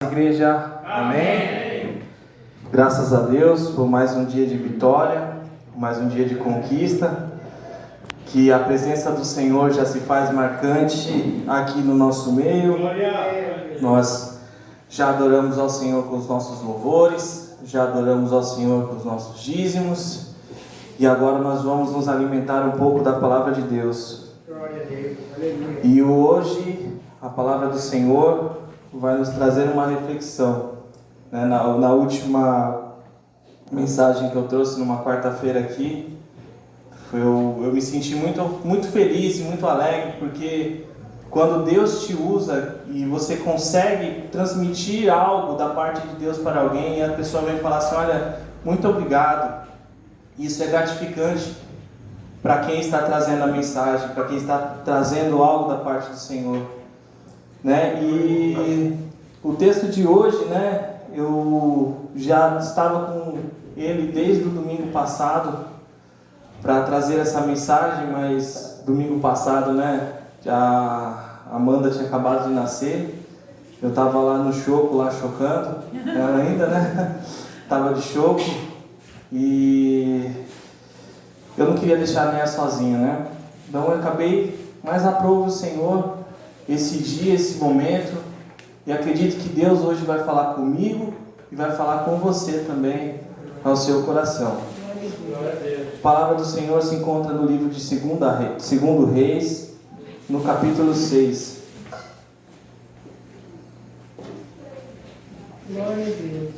Igreja, amém? Graças a Deus por mais um dia de vitória, mais um dia de conquista, que a presença do Senhor já se faz marcante aqui no nosso meio. Nós já adoramos ao Senhor com os nossos louvores, já adoramos ao Senhor com os nossos dízimos, e agora nós vamos nos alimentar um pouco da palavra de Deus. E hoje a palavra do Senhor vai nos trazer uma reflexão, né? Na última mensagem que eu trouxe numa quarta-feira aqui, eu me senti muito feliz e muito alegre, porque quando Deus te usa e você consegue transmitir algo da parte de Deus para alguém, e a pessoa vem falar assim: olha, muito obrigado. Isso é gratificante para quem está trazendo a mensagem, para quem está trazendo algo da parte do Senhor, né? E o texto de hoje, né, eu já estava com ele desde o domingo passado para trazer essa mensagem, mas domingo passado, né, a Amanda tinha acabado de nascer, eu estava lá no choco, lá chocando ela ainda, né, estava de choco, e eu não queria deixar a Néia sozinha, né, então eu acabei, mas aprove o Senhor esse dia, esse momento, e acredito que Deus hoje vai falar comigo e vai falar com você também, ao seu coração. A palavra do Senhor se encontra no livro de 2 Reis, no capítulo 6. Glória a Deus.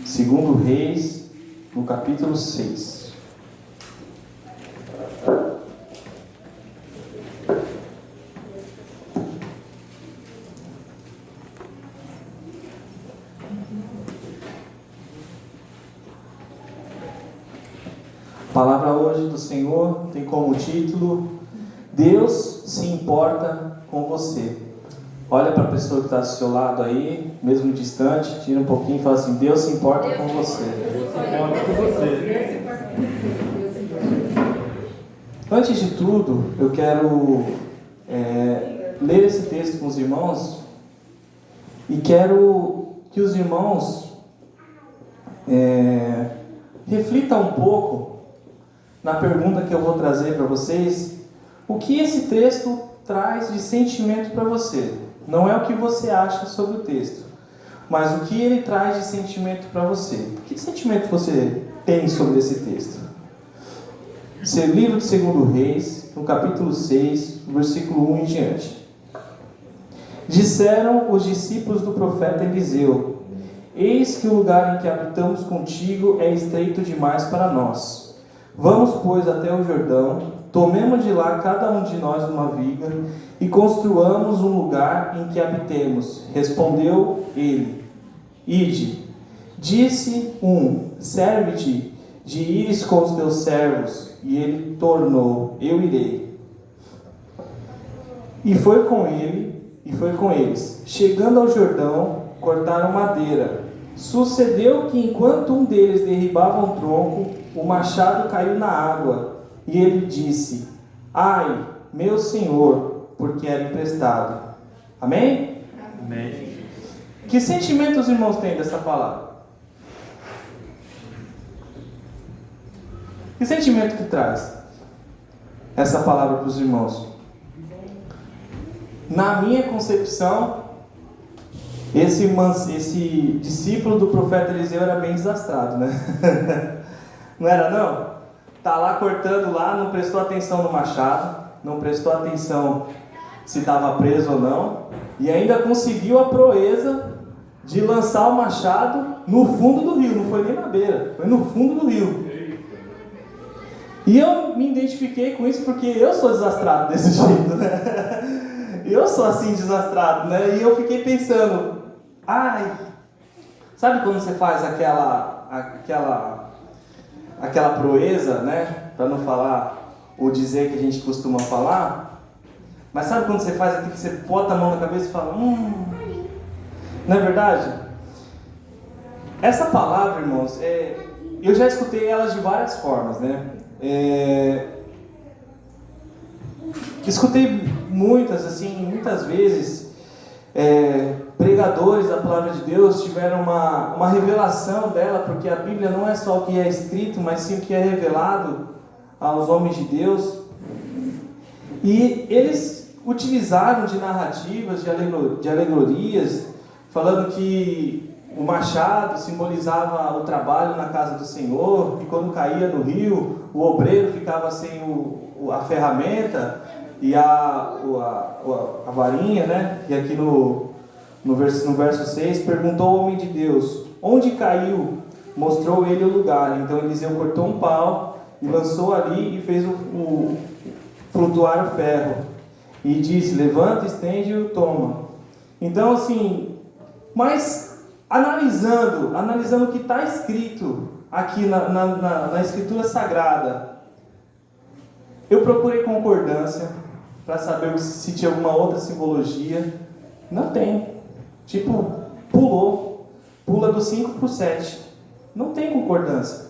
Segundo Reis, no capítulo 6. A palavra hoje do Senhor tem como título: Deus se importa com você. Olha para a pessoa que está do seu lado aí, mesmo distante, tira um pouquinho e fala assim: Deus se importa com você. Antes de tudo, eu quero ler esse texto com os irmãos e quero que os irmãos reflitam um pouco na pergunta que eu vou trazer para vocês. O que esse texto traz de sentimento para você? Não é o que você acha sobre o texto, mas o que ele traz de sentimento para você. Que sentimento você tem sobre esse texto? Livro de 2 Reis, no capítulo 6, versículo 1 em diante. Disseram os discípulos do profeta Eliseu: eis que o lugar em que habitamos contigo é estreito demais para nós. Vamos, pois, até o Jordão, tomemos de lá cada um de nós uma viga e construamos um lugar em que habitemos. Respondeu ele: ide. Disse um: serve-te de ires com os teus servos. E ele tornou: eu irei. E foi com eles. Chegando ao Jordão, cortaram madeira. Sucedeu que enquanto um deles derribava um tronco, o machado caiu na água. E ele disse: ai, meu senhor, porque era emprestado. Amém? Amém. Que sentimento os irmãos têm dessa palavra? Que sentimento que traz essa palavra para os irmãos? Na minha concepção, esse discípulo do profeta Eliseu era bem desastrado, né? Não era não? Tá lá cortando lá, não prestou atenção no machado, não prestou atenção se estava preso ou não, e ainda conseguiu a proeza de lançar o machado no fundo do rio. Não foi nem na beira, foi no fundo do rio. E eu me identifiquei com isso porque eu sou desastrado desse jeito, né? Eu sou assim desastrado, né? E eu fiquei pensando: ai, sabe quando você faz aquela proeza, né? Para não falar ou dizer que a gente costuma falar. Mas sabe quando você faz aquilo que você bota a mão na cabeça e fala: não é verdade? Essa palavra, irmãos, eu já escutei elas de várias formas, né? Escutei muitas vezes, pregadores da palavra de Deus tiveram uma revelação dela, porque a Bíblia não é só o que é escrito, mas sim o que é revelado aos homens de Deus. E eles utilizaram de narrativas, de alegorias, falando que o machado simbolizava o trabalho na casa do Senhor, e quando caía no rio, o obreiro ficava sem a ferramenta e a varinha, né? E aqui no verso 6, perguntou ao homem de Deus: onde caiu? Mostrou ele o lugar. Então Eliseu cortou um pau e lançou ali e fez flutuar o ferro. E disse: levanta, estende-o, toma. Então assim, mas analisando o que está escrito aqui na Escritura Sagrada, eu procurei concordância para saber se tinha alguma outra simbologia. Não tem. Tipo, pula do 5 para o 7. Não tem concordância.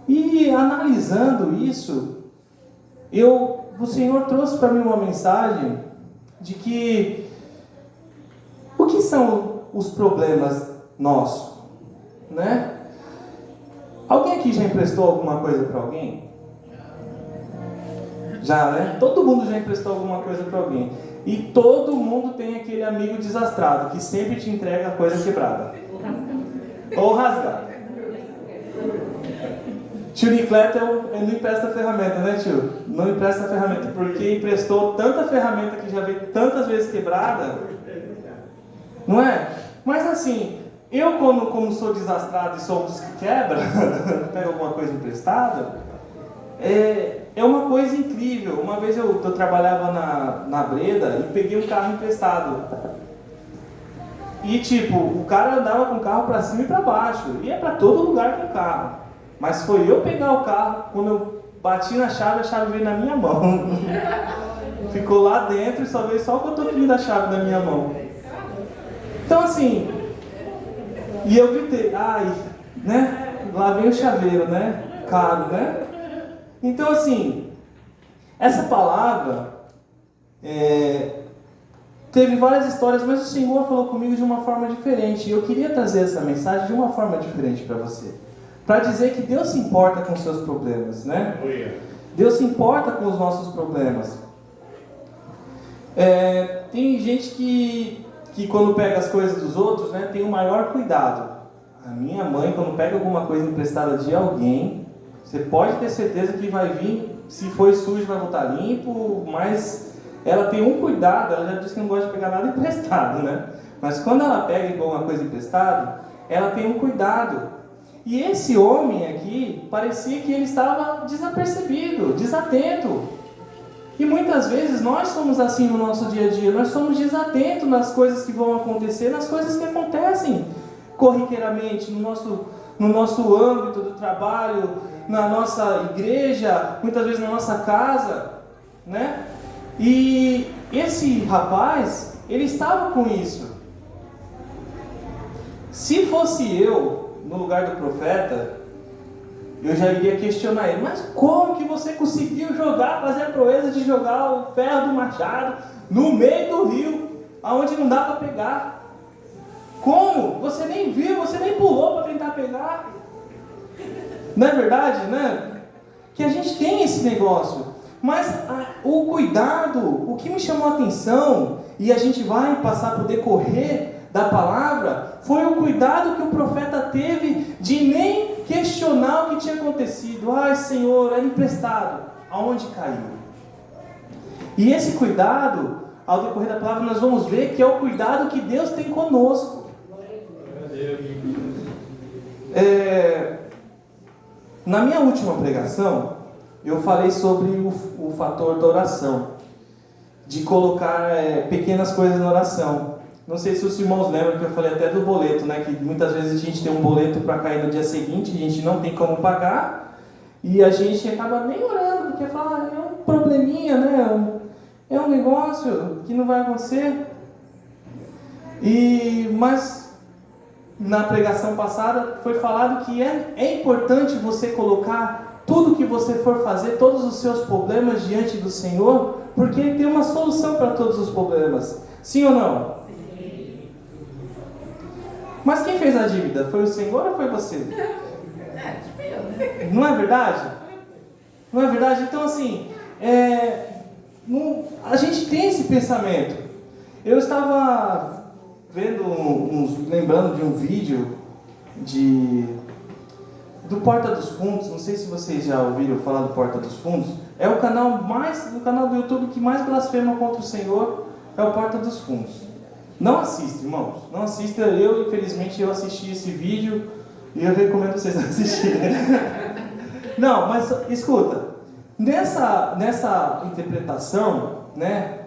E analisando isso, o Senhor trouxe para mim uma mensagem de que o que são os problemas nossos, né? Alguém aqui já emprestou alguma coisa para alguém? Já, né? Todo mundo já emprestou alguma coisa para alguém. E todo mundo tem aquele amigo desastrado que sempre te entrega a coisa quebrada ou rasgada. Tio Nicleto não empresta ferramenta, né, tio? Não empresta ferramenta, porque emprestou tanta ferramenta que já veio tantas vezes quebrada, não é? Mas assim, eu como sou desastrado e sou um dos que quebra, pega alguma coisa emprestada, é uma coisa incrível. Uma vez eu trabalhava na Breda e peguei um carro emprestado. E tipo, o cara andava com o carro para cima e para baixo, ia para todo lugar com o carro. Mas foi eu pegar o carro, quando eu bati na chave, a chave veio na minha mão. Ficou lá dentro e só veio só o cotoquinho da chave da minha mão. Então assim, e eu gritei: ai, né? Lá vem o chaveiro, né? Caro, né? Então assim, essa palavra teve várias histórias, mas o Senhor falou comigo de uma forma diferente. E eu queria trazer essa mensagem de uma forma diferente para você. Para dizer que Deus se importa com os seus problemas, né? Deus se importa com os nossos problemas. Tem gente que quando pega as coisas dos outros, né, tem o maior cuidado. A minha mãe, quando pega alguma coisa emprestada de alguém, você pode ter certeza que vai vir, se foi sujo vai voltar limpo, mas ela tem um cuidado. Ela já disse que não gosta de pegar nada emprestado, né? Mas quando ela pega alguma coisa emprestada, ela tem um cuidado. E esse homem aqui, parecia que ele estava desapercebido, desatento. E muitas vezes nós somos assim no nosso dia a dia, nós somos desatentos nas coisas que vão acontecer, nas coisas que acontecem corriqueiramente no nosso âmbito do trabalho, na nossa igreja, muitas vezes na nossa casa, né? E esse rapaz, ele estava com isso. Se fosse eu, no lugar do profeta, eu já iria questionar ele: mas como que você conseguiu fazer a proeza de jogar o ferro do machado no meio do rio, aonde não dá para pegar? Como? Você nem viu, você nem pulou para tentar pegar. Não é verdade, né? Que a gente tem esse negócio. Mas o cuidado, o que me chamou a atenção, e a gente vai passar por decorrer da palavra, foi o cuidado que o profeta teve de nem questionar o que tinha acontecido. Ai, Senhor, era emprestado. Aonde caiu? E esse cuidado, ao decorrer da palavra, nós vamos ver que é o cuidado que Deus tem conosco. Na minha última pregação, eu falei sobre o fator da oração, de colocar pequenas coisas na oração. Não sei se os irmãos lembram que eu falei até do boleto, né? Que muitas vezes a gente tem um boleto para cair no dia seguinte, a gente não tem como pagar, e a gente acaba nem orando, porque fala: é um probleminha, né? É um negócio que não vai acontecer. Mas na pregação passada foi falado que é importante você colocar tudo que você for fazer, todos os seus problemas diante do Senhor, porque Ele tem uma solução para todos os problemas. Sim ou não? Sim. Mas quem fez a dívida? Foi o Senhor ou foi você? Não é verdade? Não é verdade? Então assim, a gente tem esse pensamento. Eu estava lembrando de um vídeo do Porta dos Fundos. Não sei se vocês já ouviram falar do Porta dos Fundos. É o canal do YouTube que mais blasfema contra o Senhor, é o Porta dos Fundos. Não assista, irmãos. Não assista. Infelizmente, eu assisti esse vídeo e eu recomendo vocês assistirem. Não, mas escuta. Nessa interpretação, né,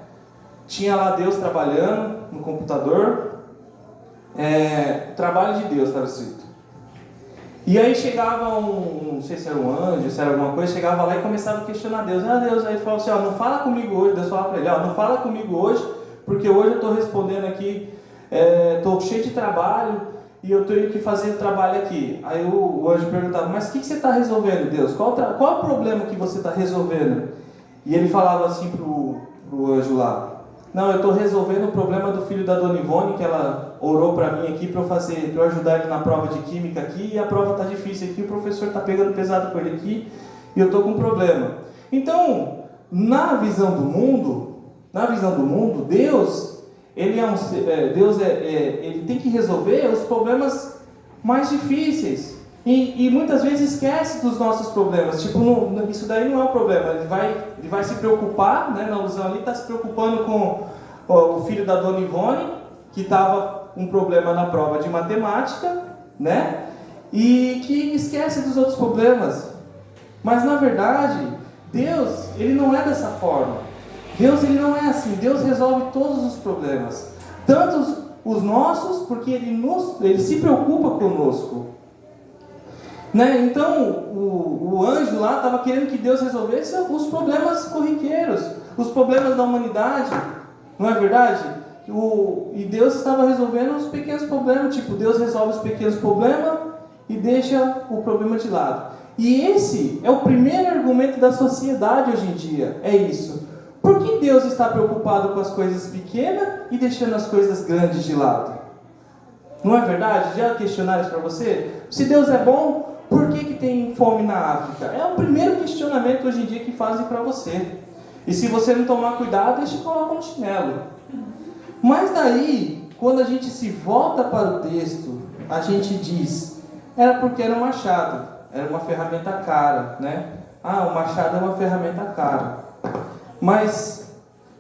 tinha lá Deus trabalhando no computador. Trabalho de Deus, estava escrito. E aí chegava não sei se era um anjo, se era alguma coisa, chegava lá e começava a questionar Deus. Deus, aí ele falava assim, não fala comigo hoje. Deus falava para ele, não fala comigo hoje, porque hoje eu estou respondendo aqui, estou cheio de trabalho e eu tenho que fazer trabalho aqui. Aí o anjo perguntava, mas o que você está resolvendo, Deus? Qual é o problema que você está resolvendo? E ele falava assim pro anjo lá, não, eu estou resolvendo o problema do filho da Dona Ivone, que ela orou para mim aqui para eu ajudar ele na prova de química aqui, e a prova está difícil aqui, o professor está pegando pesado com ele aqui, e eu estou com um problema. Então, na visão do mundo, Deus, ele ele tem que resolver os problemas mais difíceis. E muitas vezes esquece dos nossos problemas. Tipo, isso daí não é o problema. Ele vai se preocupar, né, na alusão ali, está se preocupando com o filho da Dona Ivone, que estava um problema na prova de matemática, né? E que esquece dos outros problemas. Mas na verdade, Deus, Ele não é dessa forma. Deus, Ele não é assim. Deus resolve todos os problemas. Tanto os nossos, porque Ele se preocupa conosco. Né? Então, o anjo lá estava querendo que Deus resolvesse os problemas corriqueiros, os problemas da humanidade, não é verdade? E Deus estava resolvendo os pequenos problemas, tipo, Deus resolve os pequenos problemas e deixa o problema de lado. E esse é o primeiro argumento da sociedade hoje em dia, é isso. Por que Deus está preocupado com as coisas pequenas e deixando as coisas grandes de lado? Não é verdade? Já questionaram isso para você? Se Deus é bom, por que tem fome na África? É o primeiro questionamento hoje em dia que fazem para você. E se você não tomar cuidado, eles te colocam no chinelo. Mas daí, quando a gente se volta para o texto, a gente diz, era porque era um machado, era uma ferramenta cara, né? O machado é uma ferramenta cara. Mas,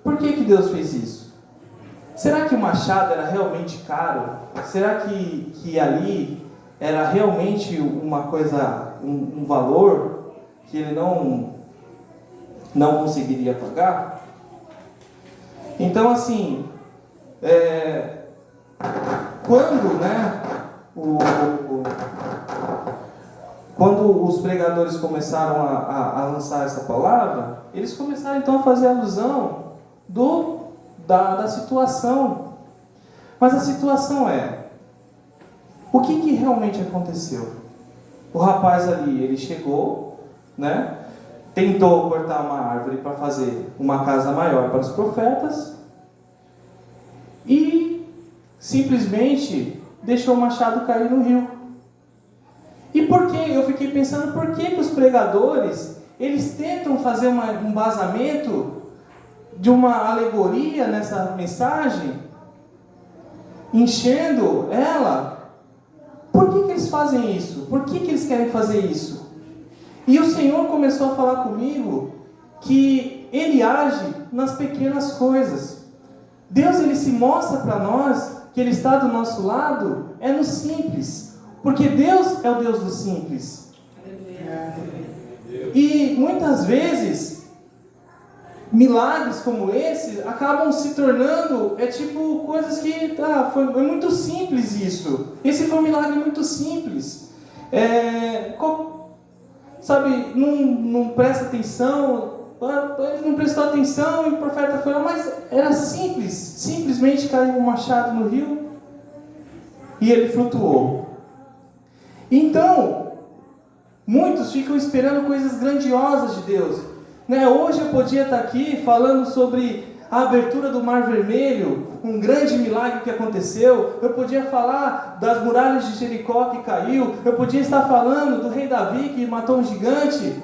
por que Deus fez isso? Será que o machado era realmente caro? Será que ali era realmente uma coisa, um valor que ele não conseguiria pagar? Então, assim, quando, né, quando os pregadores começaram a lançar essa palavra, eles começaram então a fazer alusão da situação. Mas a situação o que realmente aconteceu? O rapaz ali, ele chegou, né? Tentou cortar uma árvore para fazer uma casa maior para os profetas e simplesmente deixou o machado cair no rio. E por que? Eu fiquei pensando, por que os pregadores, eles tentam fazer um embasamento de uma alegoria nessa mensagem, enchendo ela? Por que eles fazem isso? Por que eles querem fazer isso? E o Senhor começou a falar comigo que Ele age nas pequenas coisas. Deus, Ele se mostra para nós que Ele está do nosso lado, no simples. Porque Deus é o Deus do simples. E muitas vezes, milagres como esse acabam se tornando, tipo coisas que, foi muito simples isso. Esse foi um milagre muito simples. Sabe, não presta atenção, ele não prestou atenção e o profeta foi lá, mas era simples. Simplesmente caiu um machado no rio e ele flutuou. Então, Muitos ficam esperando coisas grandiosas de Deus. Hoje eu podia estar aqui falando sobre a abertura do Mar Vermelho, um grande milagre que aconteceu. Eu podia falar das muralhas de Jericó que caiu. Eu podia estar falando do rei Davi que matou um gigante.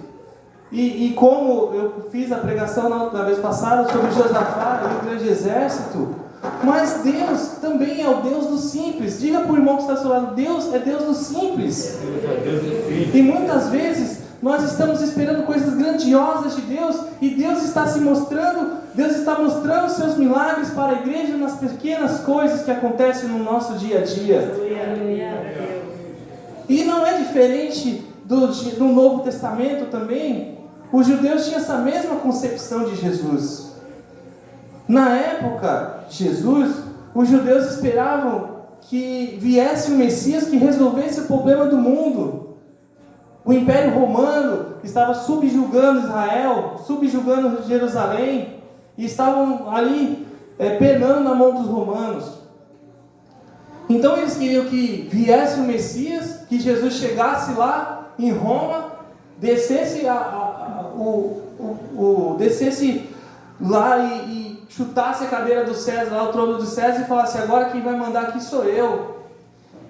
E como eu fiz a pregação na vez passada sobre Josafá e o grande exército. Mas Deus também é o Deus do simples. Diga para o irmão que está ao seu lado: Deus é Deus do simples. E muitas vezes nós estamos esperando coisas grandiosas de Deus, e Deus está se mostrando, Deus está mostrando seus milagres para a igreja nas pequenas coisas que acontecem no nosso dia a dia. E não é diferente do Novo Testamento também. Os judeus tinham essa mesma concepção de Jesus. Na época de Jesus, os judeus esperavam que viesse um Messias que resolvesse o problema do mundo. O Império Romano estava subjugando Israel, subjugando Jerusalém, e estavam ali penando na mão dos romanos. Então eles queriam que viesse o Messias, que Jesus chegasse lá em Roma, descesse descesse lá e chutasse a cadeira do César, lá o trono do César, e falasse: agora quem vai mandar aqui sou eu.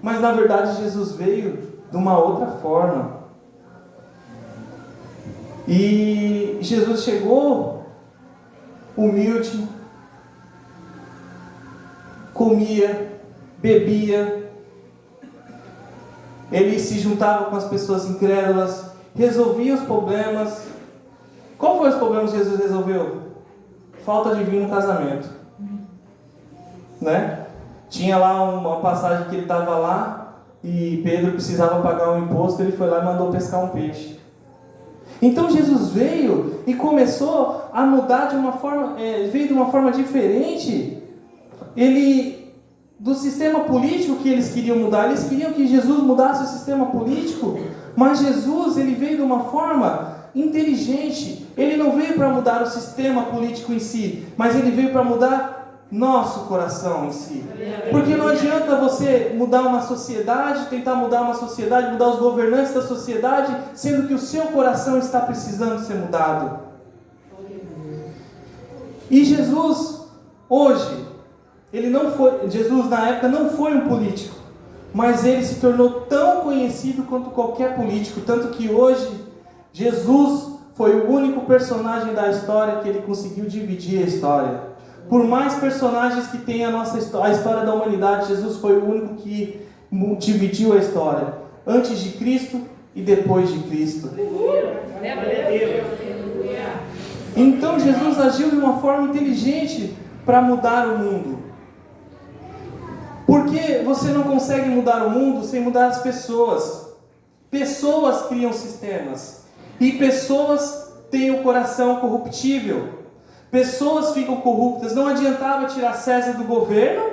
Mas na verdade Jesus veio de uma outra forma. E Jesus chegou humilde, comia, bebia, ele se juntava com as pessoas incrédulas, resolvia os problemas. Qual foi os problemas que Jesus resolveu? Falta de vinho no casamento, Tinha lá uma passagem que ele estava lá e Pedro precisava pagar um imposto, ele foi lá e mandou pescar um peixe. Então Jesus veio e começou a mudar de uma forma, veio de uma forma diferente. Do sistema político que eles queriam mudar, eles queriam que Jesus mudasse o sistema político, mas Jesus, ele veio de uma forma inteligente. Ele não veio para mudar o sistema político em si, mas ele veio para mudar nosso coração em si. Porque não adianta você mudar uma sociedade, tentar mudar uma sociedade, mudar os governantes da sociedade, sendo que o seu coração está precisando ser mudado. E Jesus, hoje, Jesus na época não foi um político, mas ele se tornou tão conhecido quanto qualquer político, tanto que hoje Jesus foi o único personagem da história que ele conseguiu dividir a história. Por mais personagens que tem a história da humanidade, Jesus foi o único que dividiu a história, antes de Cristo e depois de Cristo. Então Jesus agiu de uma forma inteligente para mudar o mundo. Porque você não consegue mudar o mundo sem mudar as pessoas. Pessoas criam sistemas, e pessoas têm o coração corruptível. Pessoas ficam corruptas. Não adiantava tirar César do governo,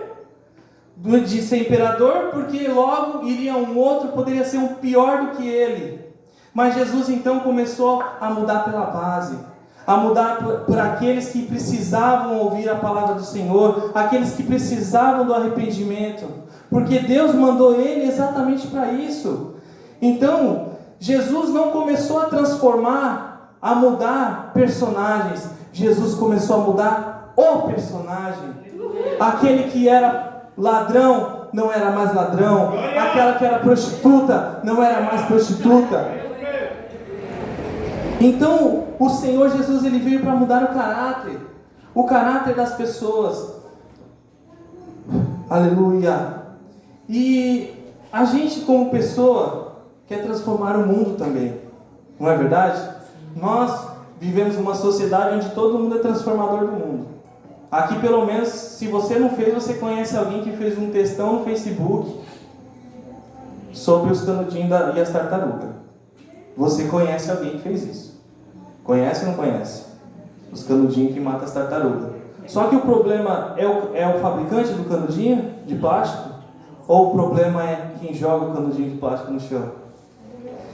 de ser imperador, porque logo iria um outro, poderia ser um pior do que ele. Mas Jesus então começou a mudar pela base, a mudar por aqueles que precisavam ouvir a palavra do Senhor, aqueles que precisavam do arrependimento, porque Deus mandou ele exatamente para isso. Então Jesus não começou a transformar, a mudar personagens. Jesus começou a mudar o personagem. Aquele que era ladrão não era mais ladrão. Aquela que era prostituta não era mais prostituta. Então o Senhor Jesus, ele veio para mudar o caráter das pessoas. Aleluia. E a gente, como pessoa, quer transformar o mundo também, não é verdade? Nós vivemos uma sociedade onde todo mundo é transformador do mundo. Aqui, pelo menos, se você não fez, você conhece alguém que fez um textão no Facebook sobre os canudinhos e as tartarugas. Você conhece alguém que fez isso? Conhece ou não conhece? Os canudinhos que matam as tartarugas. Só que o problema é o fabricante do canudinho de plástico? Ou o problema é quem joga o canudinho de plástico no chão?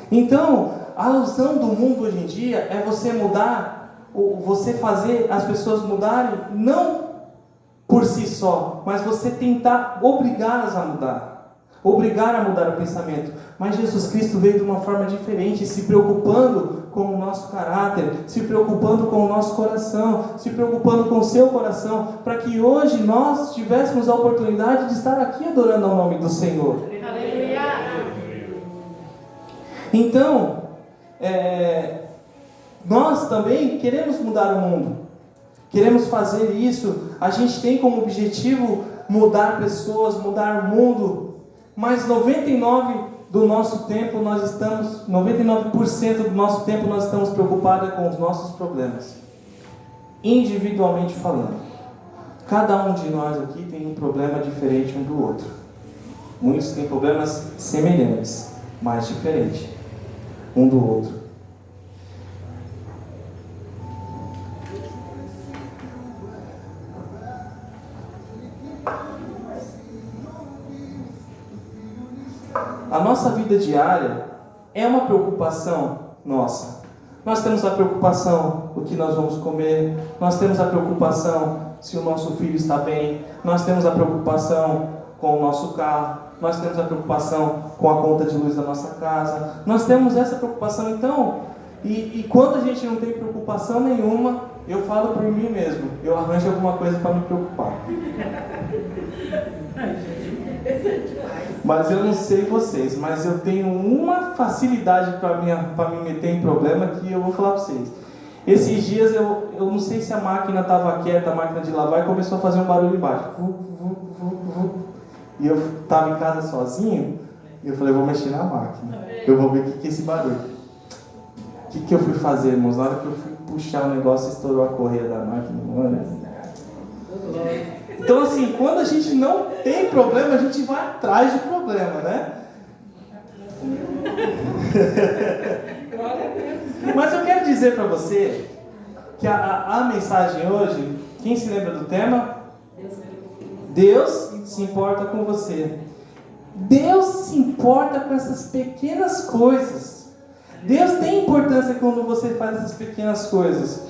Então, a ilusão do mundo hoje em dia é você mudar, você fazer as pessoas mudarem, não por si só, mas você tentar obrigá-las a mudar. obrigar a mudar o pensamento. Mas Jesus Cristo veio de uma forma diferente, se preocupando com o nosso caráter, se preocupando com o nosso coração, se preocupando com o seu coração, para que hoje nós tivéssemos a oportunidade de estar aqui adorando ao nome do Senhor. Aleluia! Então, nós também queremos mudar o mundo, queremos fazer isso. A gente tem como objetivo mudar pessoas, mudar o mundo, mas 99% do nosso tempo nós estamos preocupados com os nossos problemas, individualmente falando. Cada um de nós aqui tem um problema diferente um do outro. Muitos têm problemas semelhantes, mas diferentes um do outro. A nossa vida diária é uma preocupação nossa. Nós temos a preocupação do que nós vamos comer, nós temos a preocupação se o nosso filho está bem, nós temos a preocupação com o nosso carro, nós temos a preocupação com a conta de luz da nossa casa, nós temos essa preocupação. Então, e quando a gente não tem preocupação nenhuma, eu falo por mim mesmo, eu arranjo alguma coisa para me preocupar. Mas eu não sei vocês, mas eu tenho uma facilidade para me meter em problema que eu vou falar para vocês. Esses dias eu não sei se a máquina estava quieta, a máquina de lavar, e começou a fazer um barulho embaixo. E eu estava em casa sozinho, e eu falei, vou mexer na máquina. Eu vou ver o que é esse barulho. O que eu fui fazer, irmãos? Na hora que eu fui puxar o negócio, estourou a correia da máquina. Mano. Então, assim, quando a gente não tem problema, a gente vai atrás do problema, né? Mas eu quero dizer para você que a mensagem hoje, quem se lembra do tema? Deus se importa com você. Deus se importa com essas pequenas coisas. Deus tem importância quando você faz essas pequenas coisas.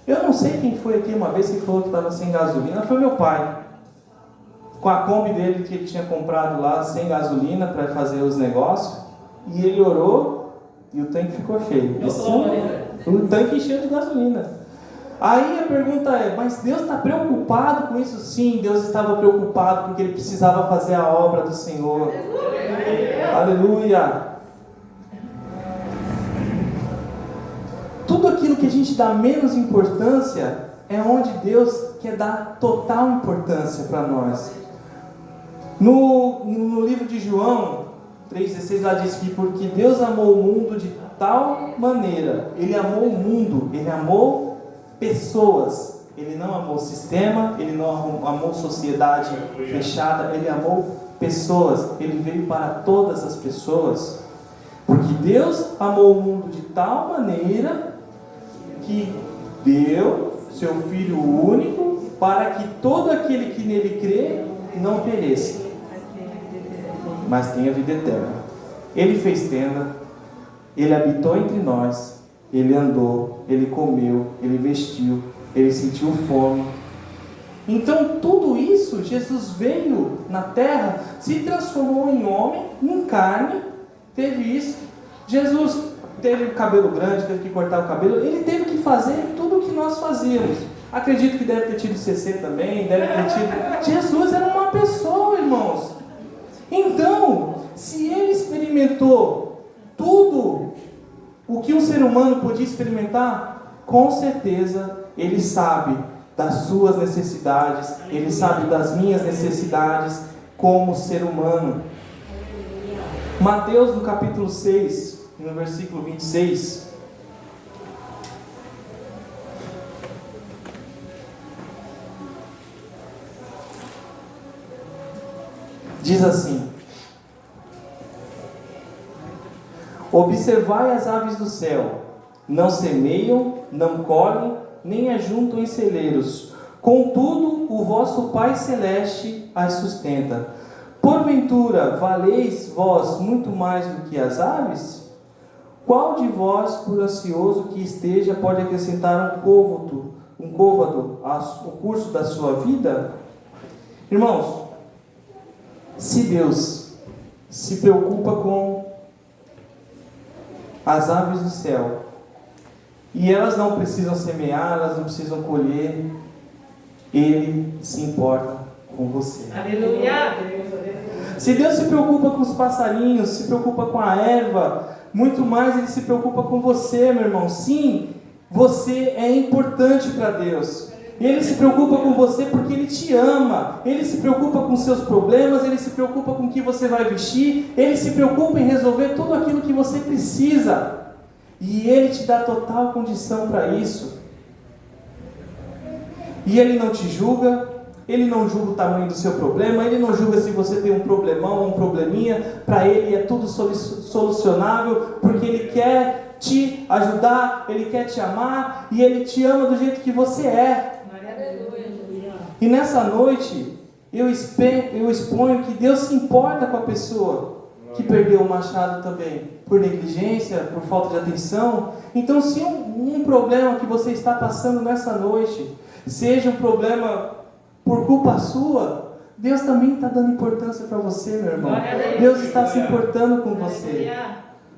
Eu não sei quem foi aqui uma vez que falou que estava sem gasolina. Foi meu pai. Com a Kombi dele que ele tinha comprado lá sem gasolina para fazer os negócios. E ele orou e o tanque ficou cheio. O tanque encheu de gasolina. Aí a pergunta é, mas Deus está preocupado com isso? Sim, Deus estava preocupado porque Ele precisava fazer a obra do Senhor. Aleluia! Tudo aquilo que a gente dá menos importância é onde Deus quer dar total importância para nós. No livro de João 3,16 lá diz que porque Deus amou o mundo de tal maneira, Ele amou o mundo, Ele amou pessoas, Ele não amou sistema, Ele não amou sociedade fechada, Ele amou pessoas, Ele veio para todas as pessoas, porque Deus amou o mundo de tal maneira que deu seu Filho único para que todo aquele que nele crê não pereça, mas tenha vida eterna. Ele fez tenda, Ele habitou entre nós, Ele andou, Ele comeu, Ele vestiu, Ele sentiu fome. Então tudo isso, Jesus veio na terra, se transformou em homem, em carne, teve isso. Jesus teve o cabelo grande, teve que cortar o cabelo, Ele teve que fazer tudo o que nós fazíamos. Acredito que deve ter tido CC também, deve ter tido... Jesus era uma pessoa, irmãos. Então, se Ele experimentou tudo o que um ser humano podia experimentar, com certeza Ele sabe das suas necessidades, Ele sabe das minhas necessidades como ser humano. Mateus no capítulo 6, no versículo 26, diz assim: observai as aves do céu, não semeiam, não colhem, nem ajuntam em celeiros, contudo o vosso Pai Celeste as sustenta. Porventura valeis vós muito mais do que as aves? Qual de vós, por ansioso que esteja, pode acrescentar um côvado ao curso da sua vida? Irmãos, se Deus se preocupa com as aves do céu. E elas não precisam semear, elas não precisam colher. Ele se importa com você. Aleluia! Se Deus se preocupa com os passarinhos, se preocupa com a erva, muito mais Ele se preocupa com você, meu irmão. Sim, você é importante para Deus. Ele se preocupa com você porque Ele te ama. Ele se preocupa com seus problemas, Ele se preocupa com o que você vai vestir, Ele se preocupa em resolver tudo aquilo que você precisa. E Ele te dá total condição para isso. E Ele não te julga, Ele não julga o tamanho do seu problema, Ele não julga se você tem um problemão ou um probleminha. Para Ele é tudo solucionável, porque Ele quer te ajudar, Ele quer te amar, e Ele te ama do jeito que você é. E nessa noite, eu exponho que Deus se importa com a pessoa que perdeu o machado também, por negligência, por falta de atenção. Então, se um problema que você está passando nessa noite seja um problema por culpa sua, Deus também está dando importância para você, meu irmão. Deus está se importando com você.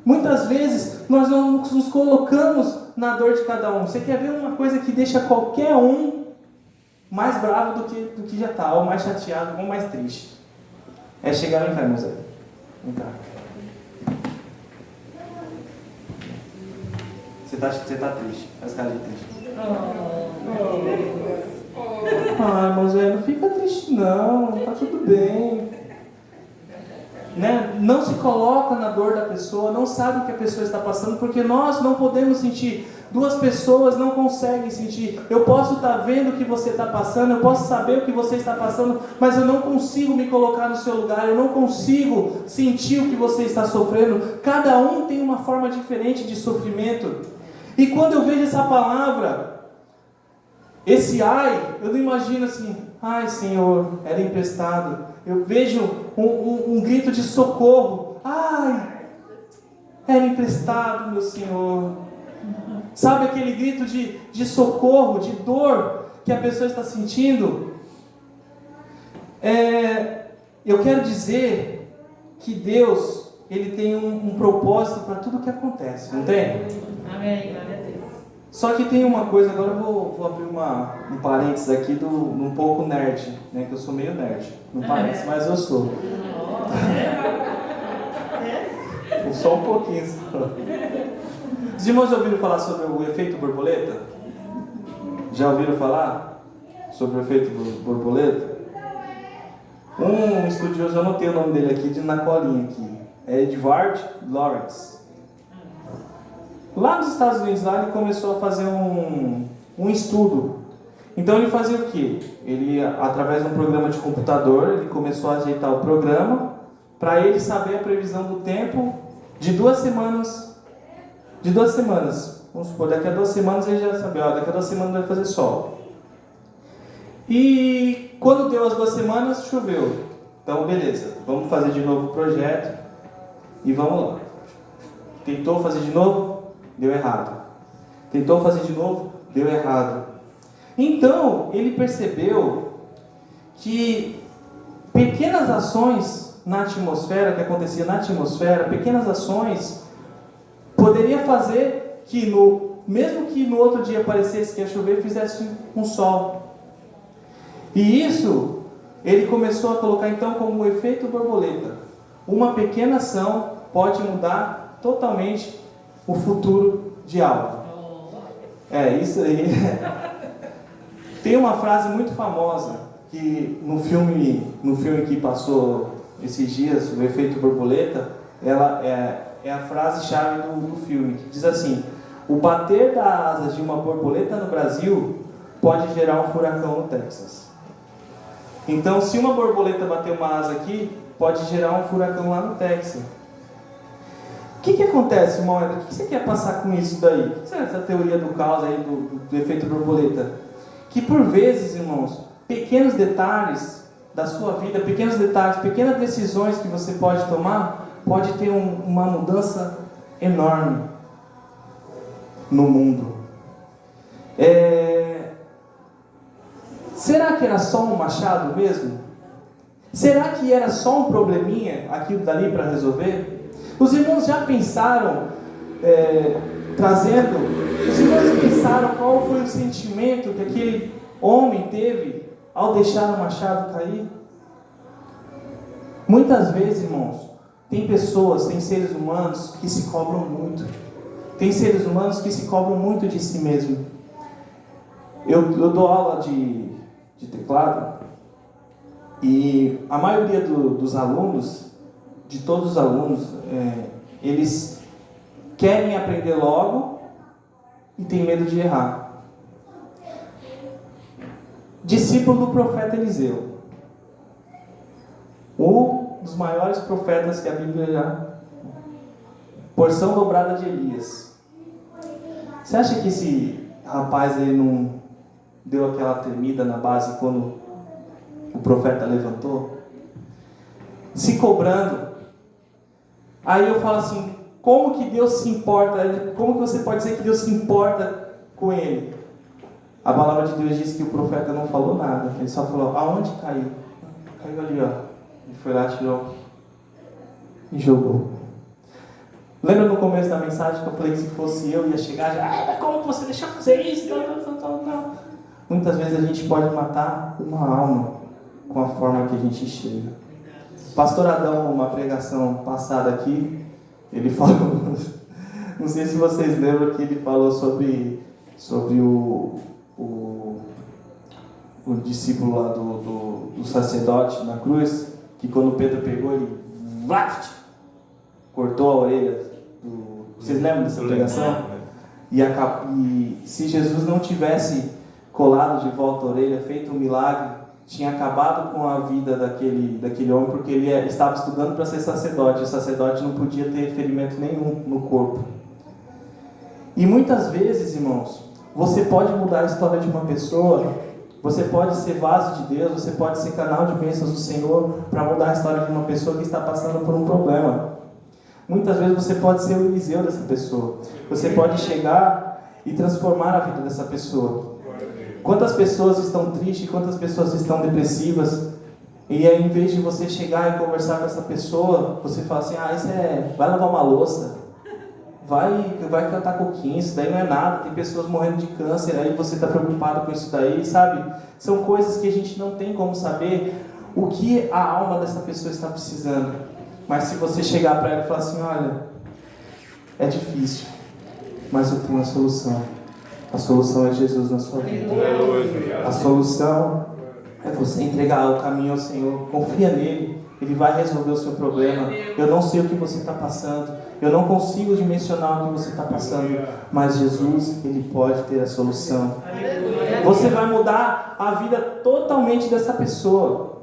Muitas vezes nós não nos colocamos na dor de cada um. Você quer ver uma coisa que deixa qualquer um mais bravo do que já está, ou mais chateado, ou mais triste? É chegar em casa, Zé. Vem cá. Você tá triste. Faz cara de triste. Irmão Zé, não fica triste não. Tá tudo bem. Né? Não se coloca na dor da pessoa, não sabe o que a pessoa está passando, porque nós não podemos sentir. Duas pessoas não conseguem sentir. Eu posso estar vendo o que você está passando, eu posso saber o que você está passando, mas eu não consigo me colocar no seu lugar, eu não consigo sentir o que você está sofrendo. Cada um tem uma forma diferente de sofrimento. E quando eu vejo essa palavra, esse ai, eu não imagino assim, ai Senhor, era emprestado. Eu vejo um grito de socorro, ai, era emprestado, meu Senhor. Sabe aquele grito de socorro, de dor que a pessoa está sentindo? Eu quero dizer que Deus, Ele tem um propósito para tudo que acontece, não tem? Amém, glória a Deus. Só que tem uma coisa, agora eu vou abrir um parênteses aqui um pouco nerd, né? Que eu sou meio nerd, não parece, mas eu sou. Só um pouquinho só. Os irmãos já ouviram falar sobre o efeito borboleta? Já ouviram falar sobre o efeito borboleta? Um estudioso, eu anotei o nome dele aqui na colinha aqui, é Edward Lorenz. Lá nos Estados Unidos, lá ele começou a fazer um estudo. Então ele fazia o quê? Ele, através de um programa de computador, ele começou a ajeitar o programa para ele saber a previsão do tempo de 2 semanas. De 2 semanas. Vamos supor, daqui a 2 semanas ele já sabia, daqui a 2 semanas vai fazer sol. E quando deu as 2 semanas, choveu. Então beleza, vamos fazer de novo o projeto e vamos lá. Tentou fazer de novo? Deu errado. Tentou fazer de novo? Deu errado. Então, ele percebeu que pequenas ações na atmosfera, que acontecia na atmosfera, pequenas ações, poderia fazer que, mesmo que no outro dia parecesse que ia chover, fizesse um sol. E isso, ele começou a colocar então como um efeito borboleta. Uma pequena ação pode mudar totalmente o futuro de algo. Isso aí. Tem uma frase muito famosa que no filme que passou esses dias, o efeito borboleta, ela é a frase-chave do filme, que diz assim: o bater das asas de uma borboleta no Brasil pode gerar um furacão no Texas. Então, se uma borboleta bater uma asa aqui, pode gerar um furacão lá no Texas. O que acontece, irmão? O que você quer passar com isso daí? O que é essa teoria do caos aí, do efeito borboleta? Que por vezes, irmãos, pequenos detalhes da sua vida, pequenos detalhes, pequenas decisões que você pode tomar, pode ter uma mudança enorme no mundo. Será que era só um machado mesmo? Será que era só um probleminha, aquilo dali para resolver? Os irmãos já pensaram, os irmãos pensaram qual foi o sentimento que aquele homem teve ao deixar o machado cair? Muitas vezes, irmãos, tem pessoas, tem seres humanos que se cobram muito. Tem seres humanos que se cobram muito de si mesmo. Eu dou aula de teclado e a maioria dos alunos, de todos os alunos, eles querem aprender logo e têm medo de errar. Discípulo do profeta Eliseu, um dos maiores profetas que a Bíblia já... Porção dobrada de Elias. Você acha que esse rapaz ele não deu aquela tremida na base quando o profeta levantou? Se cobrando. Aí eu falo assim, como que Deus se importa? Como que você pode dizer que Deus se importa com ele? A palavra de Deus diz que o profeta não falou nada. Ele só falou, aonde caiu? Caiu ali, ó. Ele foi lá, tirou e jogou. Lembra no começo da mensagem que eu falei que se fosse eu ia chegar já, mas como você deixou fazer isso? Não. Muitas vezes a gente pode matar uma alma com a forma que a gente chega. Pastor Adão, numa pregação passada aqui, ele falou, não sei se vocês lembram que ele falou sobre o discípulo lá do sacerdote na cruz, que quando Pedro pegou, ele cortou a orelha. Vocês lembram dessa pregação? E se Jesus não tivesse colado de volta a orelha, feito um milagre, tinha acabado com a vida daquele homem, porque ele estava estudando para ser sacerdote. O sacerdote não podia ter ferimento nenhum no corpo. E muitas vezes, irmãos, você pode mudar a história de uma pessoa, você pode ser vaso de Deus, você pode ser canal de bênçãos do Senhor para mudar a história de uma pessoa que está passando por um problema. Muitas vezes você pode ser o Eliseu dessa pessoa. Você pode chegar e transformar a vida dessa pessoa. Quantas pessoas estão tristes, quantas pessoas estão depressivas, e aí, em vez de você chegar e conversar com essa pessoa, você fala assim, vai lavar uma louça, vai cantar coquinho, isso daí não é nada, tem pessoas morrendo de câncer, aí você está preocupado com isso daí, sabe? São coisas que a gente não tem como saber o que a alma dessa pessoa está precisando. Mas se você chegar para ela e falar assim, olha, é difícil, mas eu tenho a solução. A solução é Jesus na sua vida. A solução é você entregar o caminho ao Senhor. Confia nele, Ele vai resolver o seu problema. Eu não sei o que você está passando, eu não consigo dimensionar o que você está passando, mas Jesus, Ele pode ter a solução. Você vai mudar a vida totalmente dessa pessoa.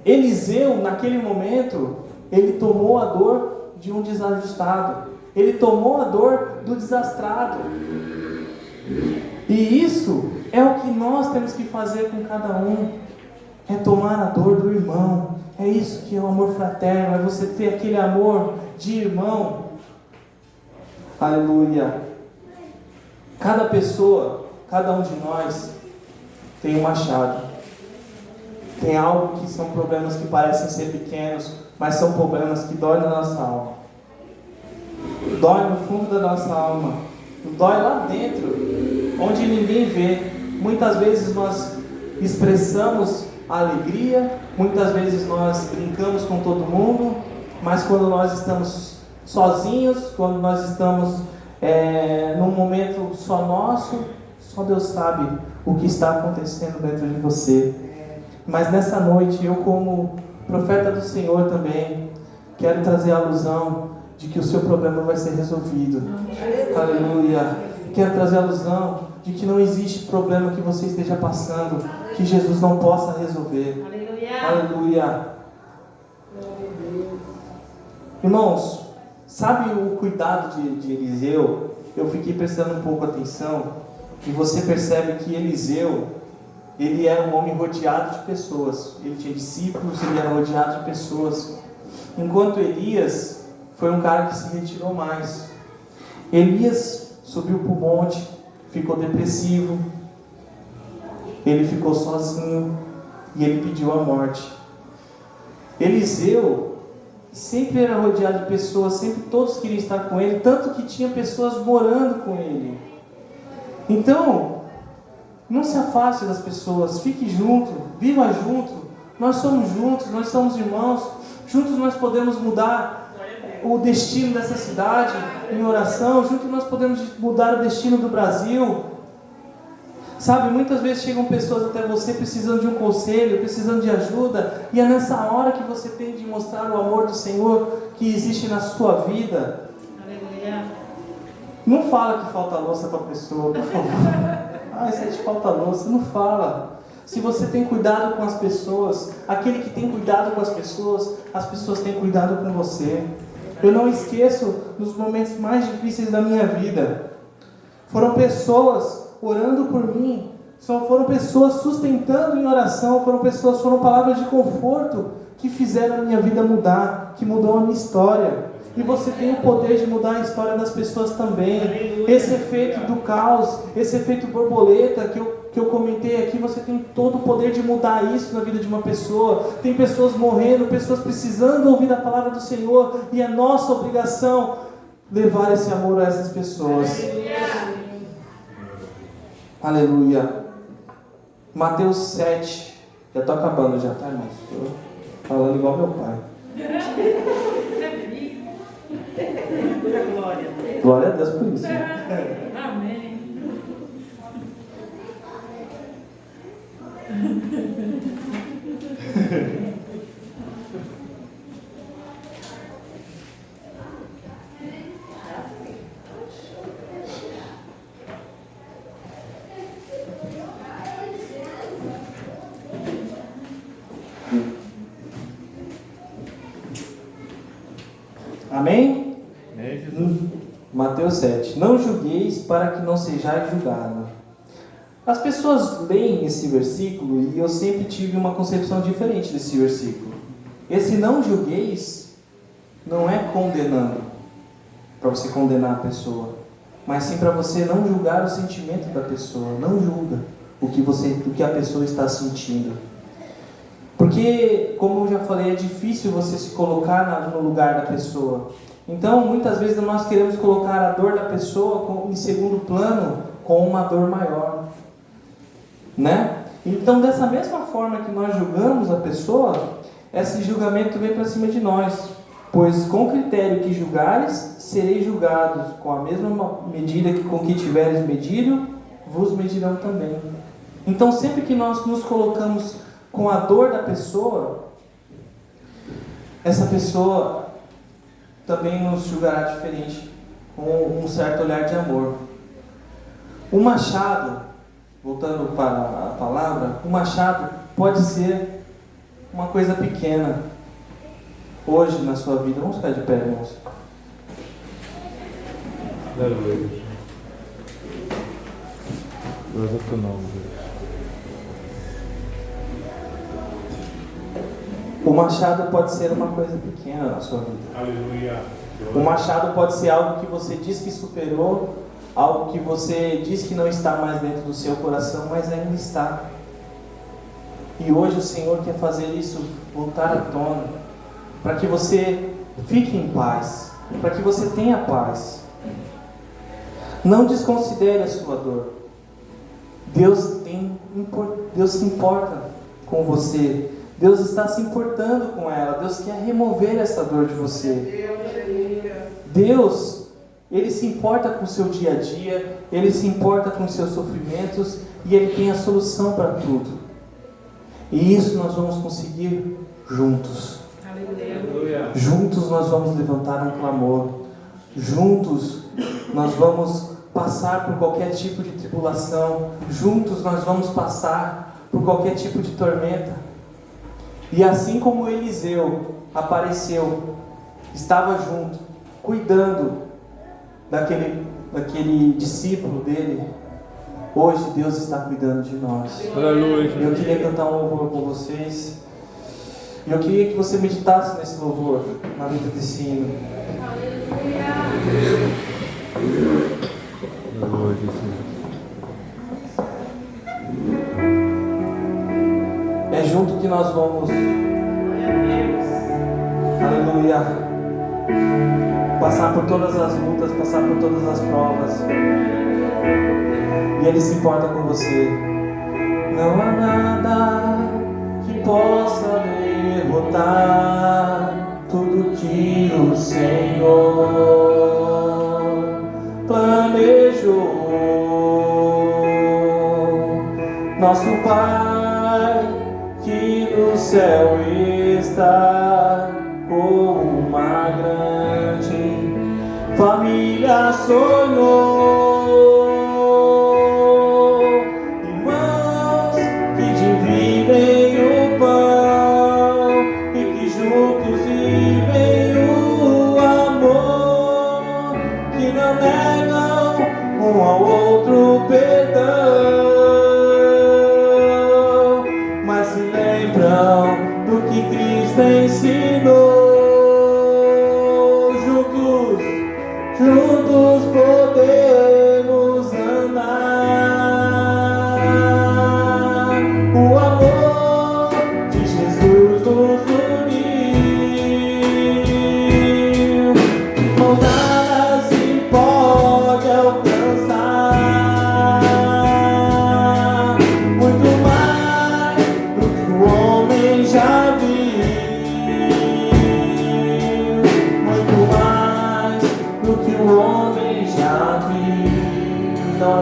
Eliseu, naquele momento, ele tomou a dor de um desajustado. Ele tomou a dor do desastrado. E isso é o que nós temos que fazer com cada um. É tomar a dor do irmão. É isso que é o amor fraterno. É você ter aquele amor de irmão. Aleluia. Cada pessoa, cada um de nós tem um machado. Tem algo que são problemas que parecem ser pequenos, mas são problemas que doem na nossa alma. Dói no fundo da nossa alma. Dói lá dentro, onde ninguém vê. Muitas vezes nós expressamos a alegria, muitas vezes nós brincamos com todo mundo, mas quando nós estamos sozinhos, quando nós estamos num momento só nosso, só Deus sabe o que está acontecendo dentro de você. Mas nessa noite, eu como profeta do Senhor também, quero trazer a alusão de que o seu problema vai ser resolvido. Aleluia. Quero trazer a alusão de que não existe problema que você esteja passando que Jesus não possa resolver. Aleluia. Irmãos, sabe o cuidado de Eliseu? Eu fiquei prestando um pouco atenção e você percebe que Eliseu, ele era um homem rodeado de pessoas. Ele tinha discípulos, ele era rodeado de pessoas. Enquanto Elias foi um cara que se retirou mais. Elias subiu para o monte, ficou depressivo, ele ficou sozinho e ele pediu a morte. Eliseu sempre era rodeado de pessoas, sempre todos queriam estar com ele, tanto que tinha pessoas morando com ele. Então, não se afaste das pessoas, fique junto, viva junto. Nós somos juntos, nós somos irmãos. Juntos nós podemos mudar o destino dessa cidade em oração. Juntos nós podemos mudar o destino do Brasil. Sabe, muitas vezes chegam pessoas até você precisando de um conselho, precisando de ajuda, e é nessa hora que você tem de mostrar o amor do Senhor que existe na sua vida. Aleluia. Não fala que falta louça para a pessoa, por favor. Isso aí te falta louça. Não fala. Se você tem cuidado com as pessoas, aquele que tem cuidado com as pessoas têm cuidado com você. Eu não esqueço dos momentos mais difíceis da minha vida. Foram pessoas orando por mim, foram pessoas sustentando em oração, foram palavras de conforto que fizeram a minha vida mudar, que mudou a minha história. E você tem o poder de mudar a história das pessoas também. Esse efeito do caos, esse efeito borboleta que eu comentei aqui, você tem todo o poder de mudar isso na vida de uma pessoa. Tem pessoas morrendo, pessoas precisando ouvir a palavra do Senhor, e é nossa obrigação levar esse amor a essas pessoas. Aleluia. Mateus 7. Já estou acabando já, tá, irmãos? Estou falando igual meu pai. Glória a Deus por isso. Né? Amém. Amém? Amém, Jesus. Mateus 7. Não julgueis para que não sejais julgado. As pessoas leem esse versículo e eu sempre tive uma concepção diferente desse versículo. Esse não julgueis não é condenando, para você condenar a pessoa, mas sim para você não julgar o sentimento da pessoa. Não julga o que a pessoa está sentindo. Porque, como eu já falei, é difícil você se colocar no lugar da pessoa. Então, muitas vezes nós queremos colocar a dor da pessoa em segundo plano com uma dor maior. Né? Então, dessa mesma forma que nós julgamos a pessoa, esse julgamento vem para cima de nós. Pois com o critério que julgares, sereis julgados. Com a mesma medida com que tiveres medido, vos medirão também. Então, sempre que nós nos colocamos com a dor da pessoa, essa pessoa também nos julgará diferente, com um certo olhar de amor. O machado, voltando para a palavra, o machado pode ser uma coisa pequena hoje na sua vida. Vamos ficar de pé, irmãos. Aleluia. Glória ao teu nome, Deus. O machado pode ser uma coisa pequena na sua vida. Aleluia. O machado pode ser algo que você diz que superou, algo que você diz que não está mais dentro do seu coração, mas ainda está. E hoje o Senhor quer fazer isso voltar à tona, para que você fique em paz, para que você tenha paz. Não desconsidere a sua dor. Deus se importa com você. Deus está se importando com ela. Deus quer remover essa dor de você. Deus, Ele se importa com o seu dia a dia, Ele se importa com os seus sofrimentos e Ele tem a solução para tudo. E isso nós vamos conseguir juntos. Aleluia. Juntos nós vamos levantar um clamor. Juntos nós vamos passar por qualquer tipo de tribulação. Juntos nós vamos passar por qualquer tipo de tormenta. E assim como Eliseu apareceu, estava junto, cuidando daquele discípulo dele, hoje Deus está cuidando de nós. Aleluia. Eu queria cantar um louvor com vocês. E eu queria que você meditasse nesse louvor, na letra desse hino. Aleluia, Jesus. É junto que nós vamos Glória a Deus. Aleluia. Passar por todas as lutas, passar por todas as provas. E Ele se importa com você. Não há nada que possa derrotar tudo que o Senhor planejou. Nosso Pai que no céu está, com uma grande família sonhou. Irmãos que dividem o pão e que juntos vivem o amor, que não negam um ao outro perdão, mas se lembram do que Cristo ensinou. Juntos podemos andar. O amor de Jesus nos uniu. De mão dada se pode alcançar muito mais do que o homem já viu. Muito mais do que o homem já viu. Não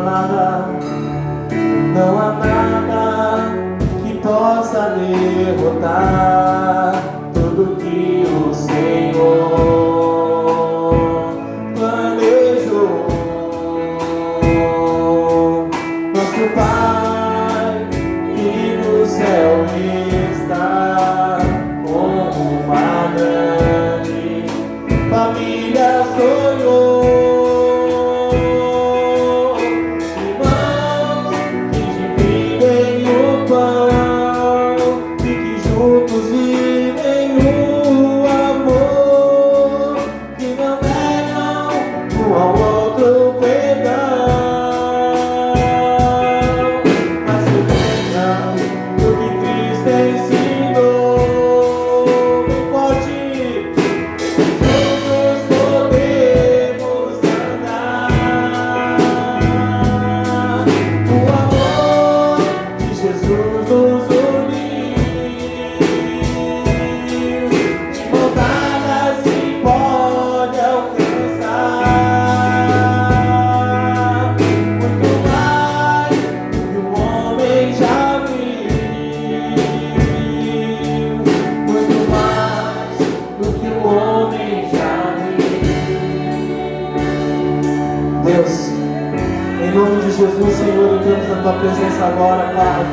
há nada que possa derrotar tudo que o Senhor planejou. Nosso Pai que no céu está, com uma grande família sonhou. Irmãos que dividem o pão e que juntos vivem o amor, que não negam um ao outro perdão, mas se lembram do que Cristo ensinou. Bem forte. Juntos podemos andar. O amor de Jesus nos uniu. De mão dada se pode alcançar muito mais do que o homem já viu. Muito mais do que o homem já viu. Deus, em nome de Jesus, Senhor, entramos na Tua presença agora, Pai,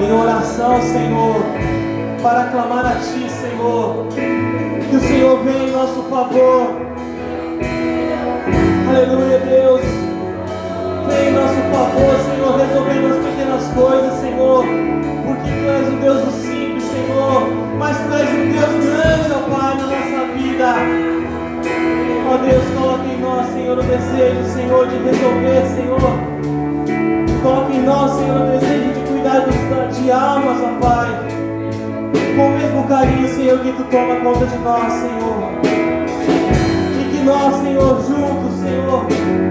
em oração, Senhor, para clamar a Ti, Senhor, que o Senhor venha em nosso favor. Aleluia, Deus, vem em nosso favor, Senhor, resolvendo as pequenas coisas, Senhor, porque Tu és o Deus do simples, Senhor, mas Tu és um Deus grande, ó Pai, na nossa vida. Ó Deus, coloque em nós, Senhor, o desejo, Senhor, de resolver, Senhor. Coloque em nós, Senhor, o desejo de cuidar de almas, ó Pai. Com o mesmo carinho, Senhor, que Tu toma conta de nós, Senhor. E que nós, Senhor, juntos, Senhor,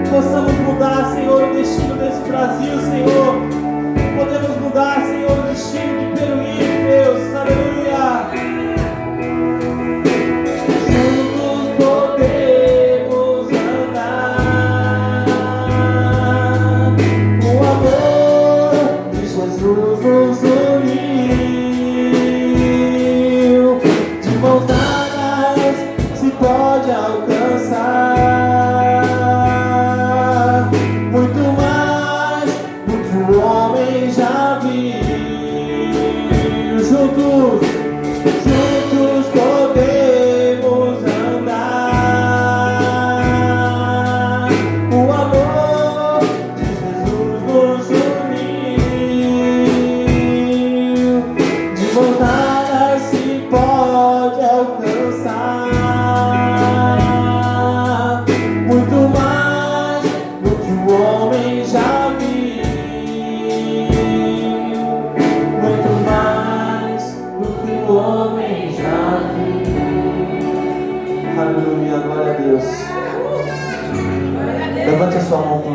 possamos mudar, Senhor, o destino desse Brasil, Senhor. Podemos mudar, Senhor, o destino de Peruíbe, Deus. Aleluia. Juntos podemos andar. O amor de Jesus nos uniu. De mãos dadas se pode alcançar muito mais do que o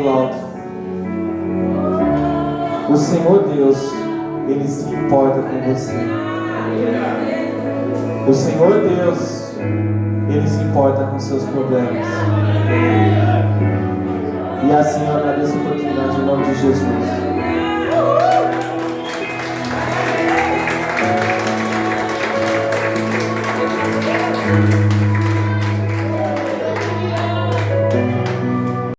alto. O Senhor Deus, Ele se importa com você. O Senhor Deus, Ele se importa com seus problemas. E assim eu agradeço a oportunidade em nome de Jesus.